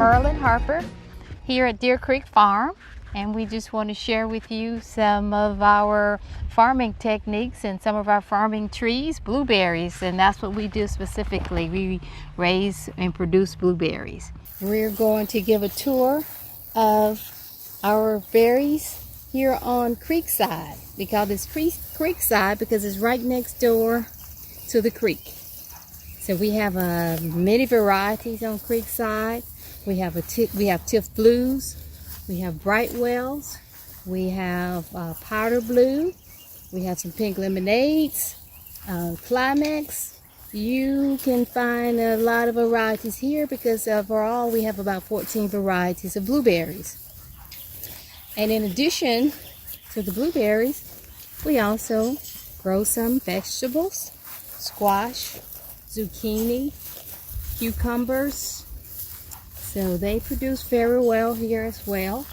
Merlon Harper here at Deer Creek Farm, and we just want to share with you some of our farming techniques and some of our farming trees, blueberries, and that's what we do specifically. We raise and produce blueberries. We're going to give a tour of our berries here on Creekside. We call this Creekside because it's right next door to the creek. So we have many varieties on Creekside. We have Tiff Blues, we have Brightwells, we have Powder Blue, we have some pink lemonades, Climax. You can find a lot of varieties here because overall we have about 14 varieties of blueberries. And in addition to the blueberries, we also grow some vegetables, squash, zucchini, cucumbers. So they produce very well here as well.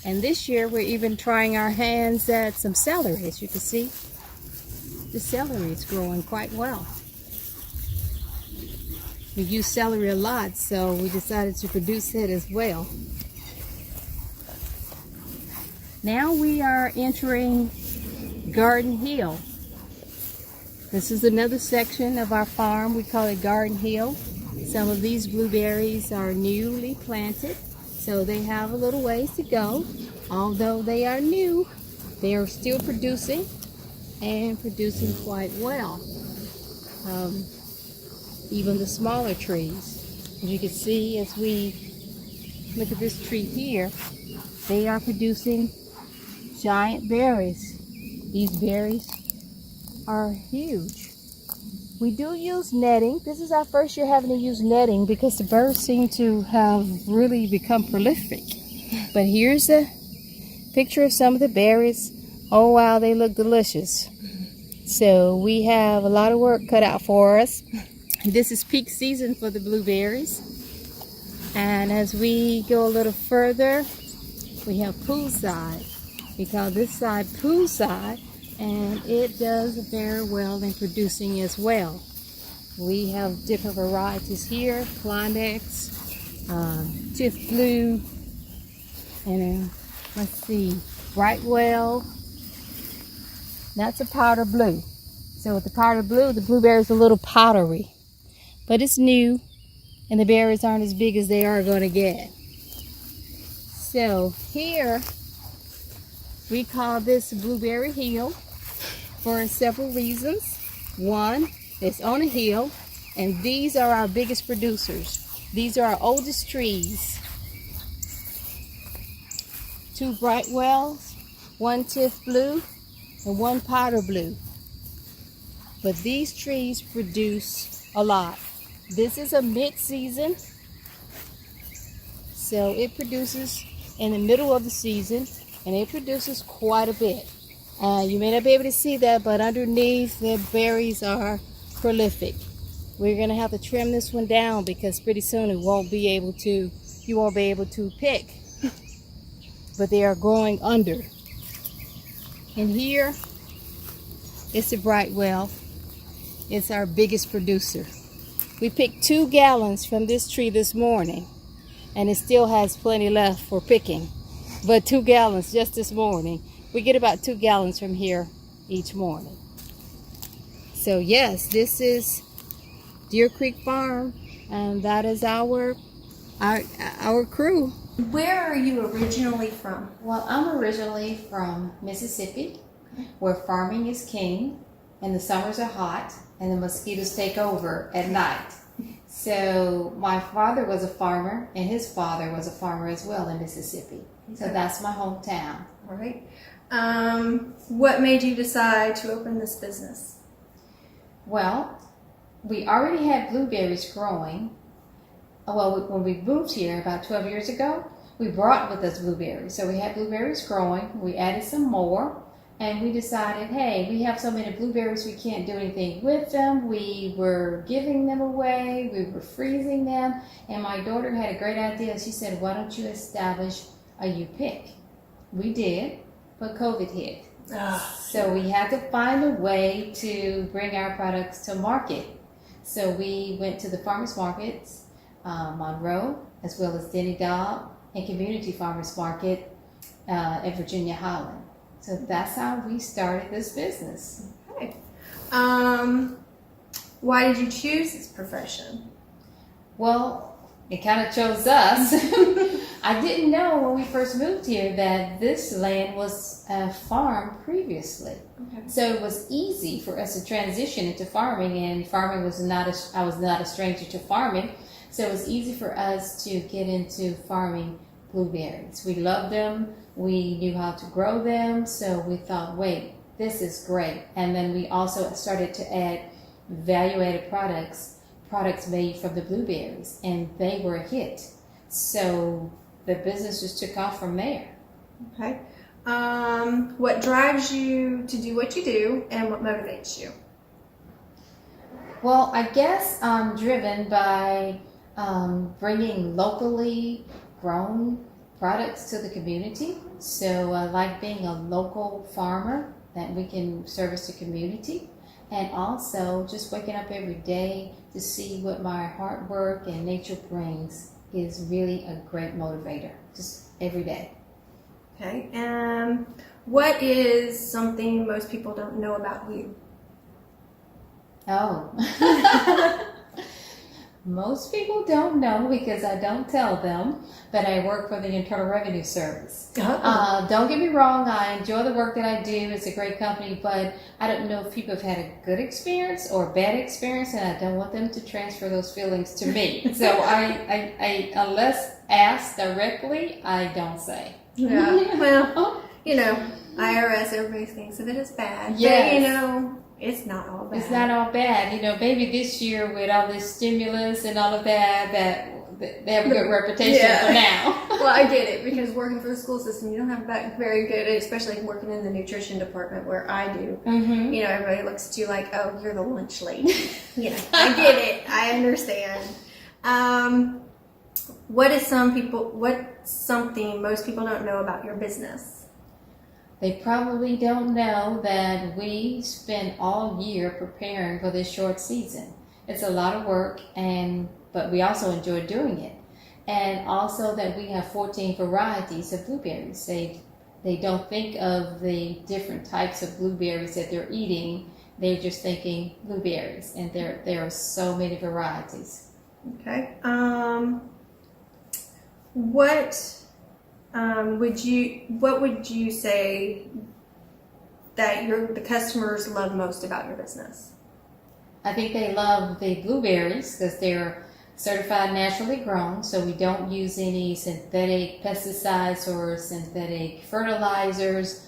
And this year we're even trying our hands at some celery. As you can see, the celery is growing quite well. We use celery a lot, so we decided to produce it as well. Now we are entering Garden Hill. This is another section of our farm. We call it Garden Hill. Some of these blueberries are newly planted, so they have a little ways to go. Although they are new, they are still producing and producing quite well. Even the smaller trees. As you can see, as we look at this tree here, they are producing giant berries. These berries are huge. We do use netting. This is our first year having to use netting because the birds seem to have really become prolific. But here's a picture of some of the berries. Oh wow, they look delicious. So we have a lot of work cut out for us. This is peak season for the blueberries. And as we go a little further, we have poolside. We call this side poolside. And it does very well in producing as well. We have different varieties here, Climax, Tiff Blue, and let's see, Brightwell. That's a powder blue. So with the powder blue, the blueberry is a little powdery, but it's new, and the berries aren't as big as they are going to get. So here, we call this Blueberry Hill for several reasons. One, it's on a hill, and these are our biggest producers. These are our oldest trees. 2 Brightwells, 1 Tiff Blue, and 1 Powder Blue. But these trees produce a lot. This is a mid-season, so it produces in the middle of the season, and it produces quite a bit. You may not be able to see that, but underneath the berries are prolific. We're going to have to trim this one down because pretty soon you won't be able to pick. But they are growing under. And here, it's a Brightwell. It's our biggest producer. We picked 2 gallons from this tree this morning, and it still has plenty left for picking. But 2 gallons just this morning. We get about 2 gallons from here each morning. So yes, this is Deer Creek Farm, and that is our crew. Where are you originally from? Well, I'm originally from Mississippi, where farming is king, and the summers are hot, and the mosquitoes take over at night. So my father was a farmer, and his father was a farmer as well in Mississippi. So that's my hometown. All right. What made you decide to open this business? Well, we already had blueberries growing. Well, when we moved here about 12 years ago, we brought with us blueberries. So we had blueberries growing. We added some more, and we decided, hey, we have so many blueberries we can't do anything with them. We were giving them away. We were freezing them. And my daughter had a great idea. She said, why don't you establish a U-Pick? We did, but COVID hit. So we had to find a way to bring our products to market. So we went to the farmers markets, Monroe, as well as Denny Dobb and Community Farmers Market at Virginia Holland. So that's how we started this business. Okay. Why did you choose this profession? Well, it kind of chose us. I didn't know when we first moved here that this land was a farm previously. Okay. So it was easy for us to transition into farming, and farming was I was not a stranger to farming. So it was easy for us to get into farming blueberries. We loved them. We knew how to grow them. So we thought, wait, this is great. And then we also started to add value-added products made from the blueberries, and they were a hit. So the business just took off from there. Okay. What drives you to do what you do, and what motivates you? Well, I guess I'm driven by bringing locally grown products to the community. So I like being a local farmer that we can service the community. And also just waking up every day to see what my hard work and nature brings is really a great motivator, just every day. Okay. What is something most people don't know about you? Oh. Most people don't know because I don't tell them that I work for the Internal Revenue Service. Oh. Don't get me wrong, I enjoy the work that I do. It's a great company, but I don't know if people have had a good experience or a bad experience, and I don't want them to transfer those feelings to me. So I unless asked directly, I don't say. Yeah. Well, IRS, everybody thinks of it as bad. Yes. But, it's not all bad. It's not all bad. Maybe this year with all this stimulus and all of that they have a good reputation for now. Well, I get it, because working for the school system, you don't have that very good, especially working in the nutrition department where I do. Mm-hmm. Everybody looks at you like, oh, you're the lunch lady. I get it. I understand. What's something most people don't know about your business? They probably don't know that we spend all year preparing for this short season. It's a lot of work, but we also enjoy doing it. And also that we have 14 varieties of blueberries. They don't think of the different types of blueberries that they're eating. They're just thinking blueberries, and there are so many varieties. Okay. What would you say that the customers love most about your business? I think they love the blueberries because they're certified naturally grown, so we don't use any synthetic pesticides or synthetic fertilizers.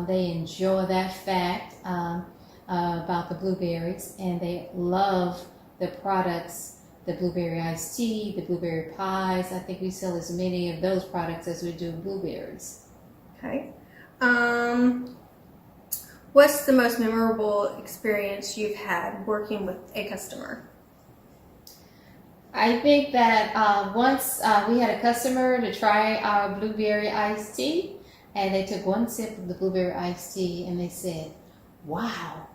They enjoy that fact about the blueberries, and they love the products. The blueberry iced tea, the blueberry pies. I think we sell as many of those products as we do blueberries. Okay. What's the most memorable experience you've had working with a customer? I think that once we had a customer to try our blueberry iced tea, and they took one sip of the blueberry iced tea and they said, wow,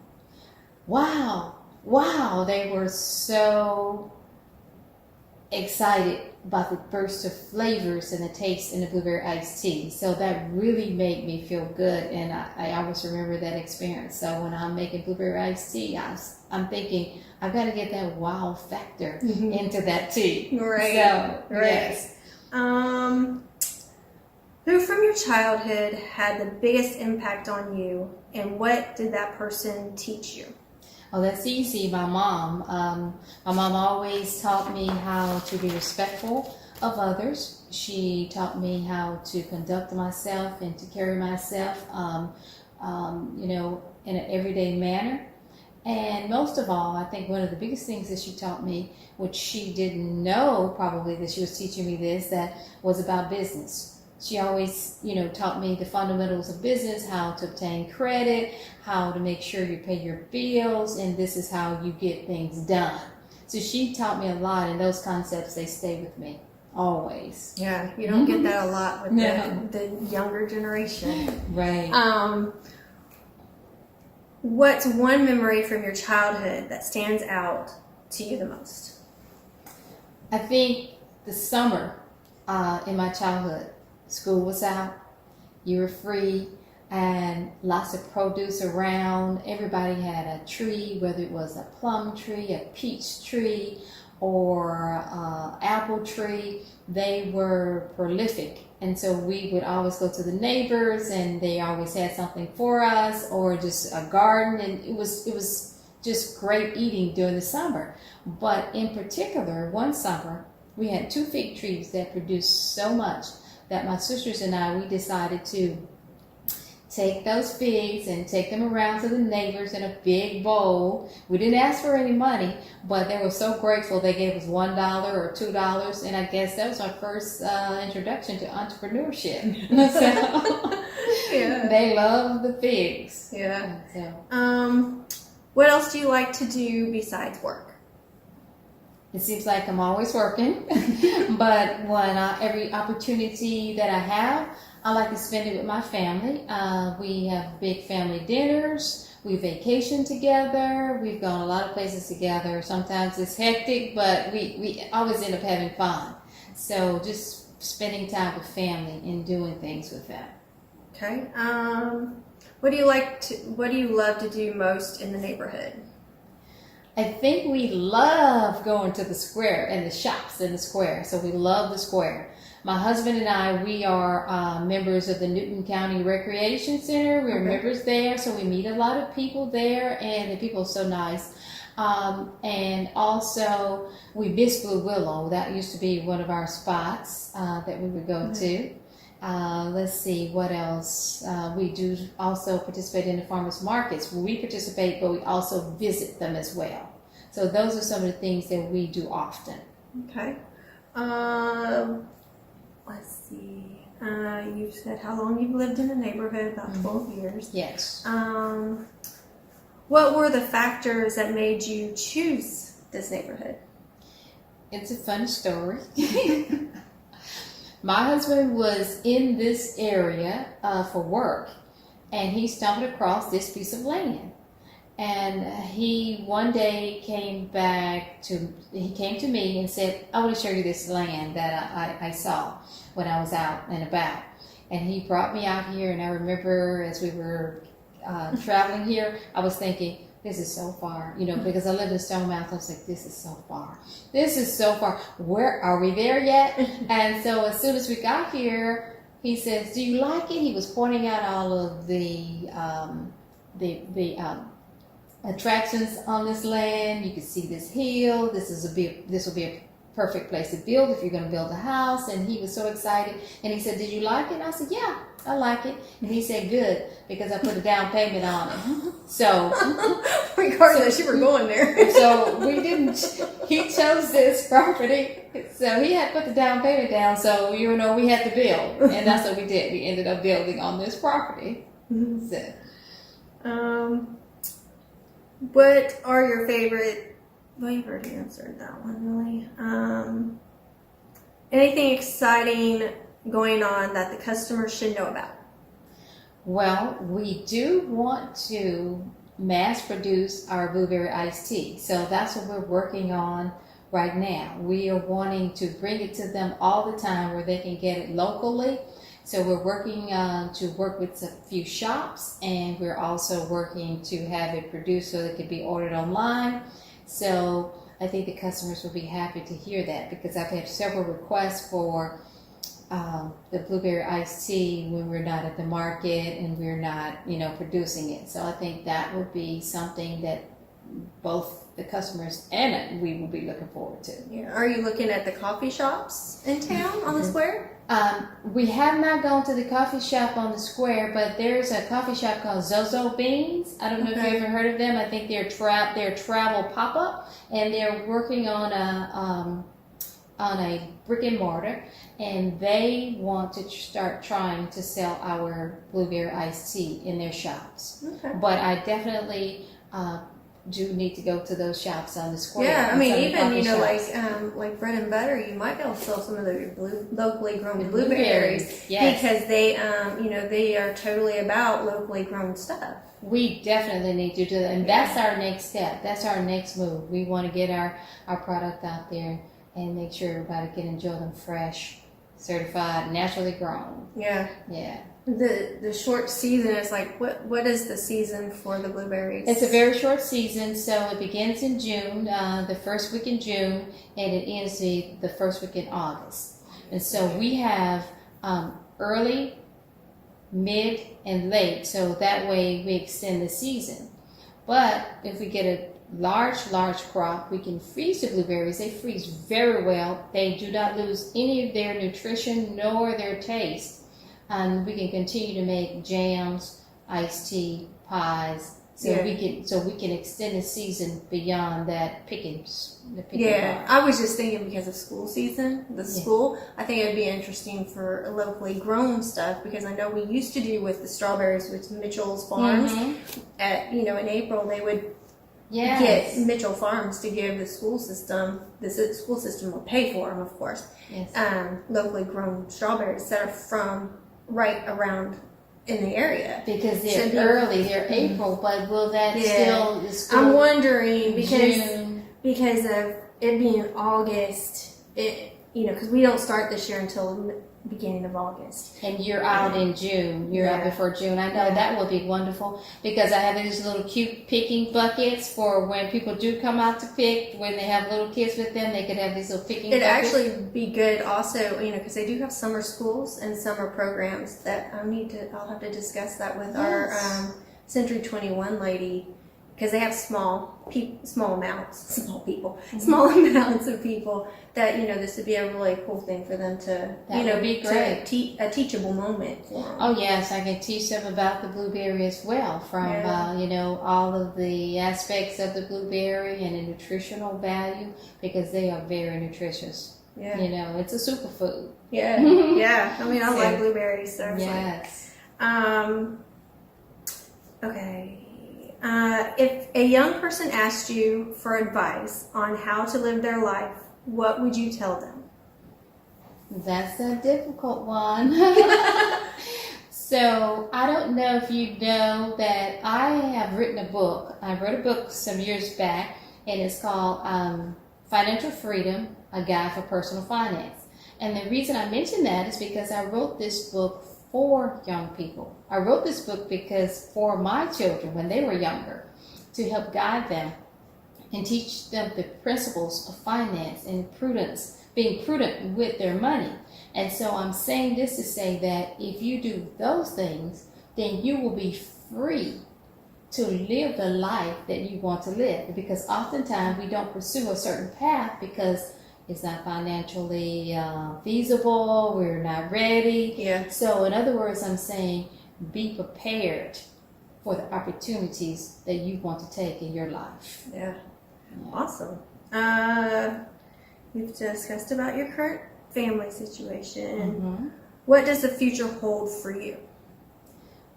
wow, wow. They were so excited about the burst of flavors and the taste in the blueberry iced tea. So that really made me feel good, and I always remember that experience. So when I'm making blueberry iced tea, I'm thinking, I've got to get that wow factor into that tea. Right. So, right. Yes. Who from your childhood had the biggest impact on you, and what did that person teach you? Oh, that's easy. My mom. My mom always taught me how to be respectful of others. She taught me how to conduct myself and to carry myself, in an everyday manner. And most of all, I think one of the biggest things that she taught me, which she didn't know probably that she was teaching me this, that was about business. She always, taught me the fundamentals of business, how to obtain credit, how to make sure you pay your bills, and this is how you get things done. So she taught me a lot, and those concepts, they stay with me always. Yeah, you don't get that a lot with the younger generation. Right. What's one memory from your childhood that stands out to you the most? I think the summer in my childhood. School was out, you were free, and lots of produce around. Everybody had a tree, whether it was a plum tree, a peach tree, or apple tree. They were prolific, and so we would always go to the neighbors, and they always had something for us, or just a garden, and it was just great eating during the summer. But in particular, one summer we had 2 fig trees that produced so much that my sisters and I, we decided to take those figs and take them around to the neighbors in a big bowl. We didn't ask for any money, but they were so grateful. They gave us $1 or $2, and I guess that was our first introduction to entrepreneurship. So, Yeah. they love the figs. Yeah. So, What else do you like to do besides work? it seems like I'm always working, but when every opportunity that I have, I like to spend it with my family. We have big family dinners. We vacation together. We've gone a lot of places together. Sometimes it's hectic, but we always end up having fun. So just spending time with family and doing things with them. Okay. What do you love to do most in the neighborhood? I think we love going to the square and the shops in the square. So we love the square. My husband and I, we are members of the Newton County Recreation Center. We're members there, so we meet a lot of people there, and the people are so nice. And also, we miss Blue Willow. That used to be one of our spots that we would go to. Let's see, what else? We do also participate in the farmers markets. We participate, but we also visit them as well. So those are some of the things that we do often. Okay. Let's see. You said how long you've lived in the neighborhood, about 12 years. Yes. What were the factors that made you choose this neighborhood? It's a fun story. My husband was in this area for work, and he stumbled across this piece of land. And he one day came to me and said, I want to show you this land that I saw when I was out and about. And he brought me out here, and I remember as we were traveling here, I was thinking, this is so far, because I live in Stonemouth. I was like, this is so far. This is so far. Where are we there yet? And so as soon as we got here, he says, do you like it? He was pointing out all of the attractions on this land. You can see this hill. This will be a perfect place to build if you're going to build a house. And he was so excited. And he said, did you like it? And I said, yeah, I like it. And he said, good, because I put a down payment on it. So regardless, you were going there. So he chose this property. So he had put the down payment down. So, we had to build. And that's what we did. We ended up building on this property. So. What are your favorite? Well, you've already answered that one, really. Anything exciting going on that the customers should know about? Well, we do want to mass produce our blueberry iced tea. So that's what we're working on right now. We are wanting to bring it to them all the time where they can get it locally. So we're working to work with a few shops, and we're also working to have it produced so it can be ordered online. So I think the customers will be happy to hear that, because I've had several requests for the blueberry iced tea when we're not at the market and we're not, producing it. So I think that would be something that both the customers and we will be looking forward to. Yeah. Are you looking at the coffee shops in town on the square? We have not gone to the coffee shop on the square, but there's a coffee shop called Zozo Beans. I don't know if you ever heard of them. I think they're a travel pop-up, and they're working on a brick and mortar, and they want to start trying to sell our blueberry iced tea in their shops. Okay. But I definitely do need to go to those shops on the square. Yeah, I mean, even like bread and butter, you might be able to sell some of the locally grown blueberries. Yes. Because they they are totally about locally grown stuff. We definitely need to do that, and that's our next step. That's our next move. We want to get our product out there and make sure everybody can enjoy them fresh, certified, naturally grown. Yeah. Yeah. The short season is like, what is the season for the blueberries? It's a very short season, so it begins in June, the first week in June, and it ends the first week in August. And so we have early, mid, and late, so that way we extend the season. But if we get a large crop, we can freeze the blueberries. They freeze very well. They do not lose any of their nutrition nor their taste. And we can continue to make jams, iced tea, pies. So we can extend the season beyond that picking. Yeah, I was just thinking because of school season, school. I think it'd be interesting for locally grown stuff because I know we used to do with the strawberries with Mitchell's Farms. At in April they would get Mitchell Farms to give the school system. The school system would pay for them, of course. Yes. Locally grown strawberries that are from right around in the area because they're early. They're April, but will that still? I'm wondering June. because of it being August. Because we don't start this year until beginning of August. And you're out in June. You're out before June. I know that will be wonderful because I have these little cute picking buckets for when people do come out to pick. When they have little kids with them, they could have these little picking buckets. It'd actually be good also, because they do have summer schools and summer programs that I'll have to discuss that with our Century 21 lady. Because they have small amounts of people that, this would be a really cool thing for them to, would be great. A teachable moment for them. Oh, yes, I can teach them about the blueberry as well from, all of the aspects of the blueberry and the nutritional value because they are very nutritious. Yeah. It's a superfood. Yeah, yeah. I mean, I like blueberries. So yes. Okay. If a young person asked you for advice on how to live their life, what would you tell them? That's a difficult one. So I don't know if you know that I have written a book. I wrote a book some years back, and it's called Financial Freedom, A Guide for Personal Finance. And the reason I mention that is because I wrote this book for young people. I wrote this book because for my children, when they were younger, to help guide them and teach them the principles of finance and prudence, being prudent with their money. And so I'm saying this to say that if you do those things, then you will be free to live the life that you want to live. Because oftentimes we don't pursue a certain path because it's not financially feasible, we're not ready. Yeah. So in other words, I'm saying be prepared for the opportunities that you want to take in your life. Yeah. Awesome. We've discussed about your current family situation. What does the future hold for you?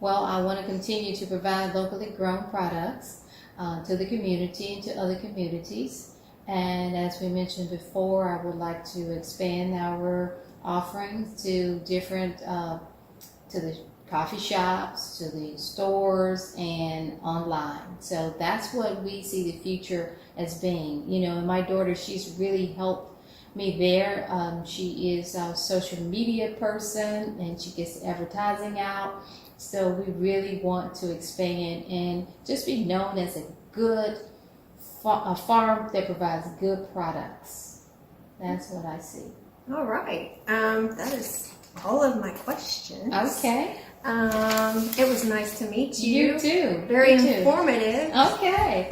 Well, I want to continue to provide locally grown products to the community and to other communities. And as we mentioned before, I would like to expand our offerings to different, to the coffee shops, to the stores, and online. So that's what we see the future as being. And my daughter, she's really helped me there. She is a social media person, and she gets advertising out. So we really want to expand and just be known as a farm that provides good products. That's what I see. All right. That is all of my questions. Okay. It was nice to meet you. You too. Very informative. Okay.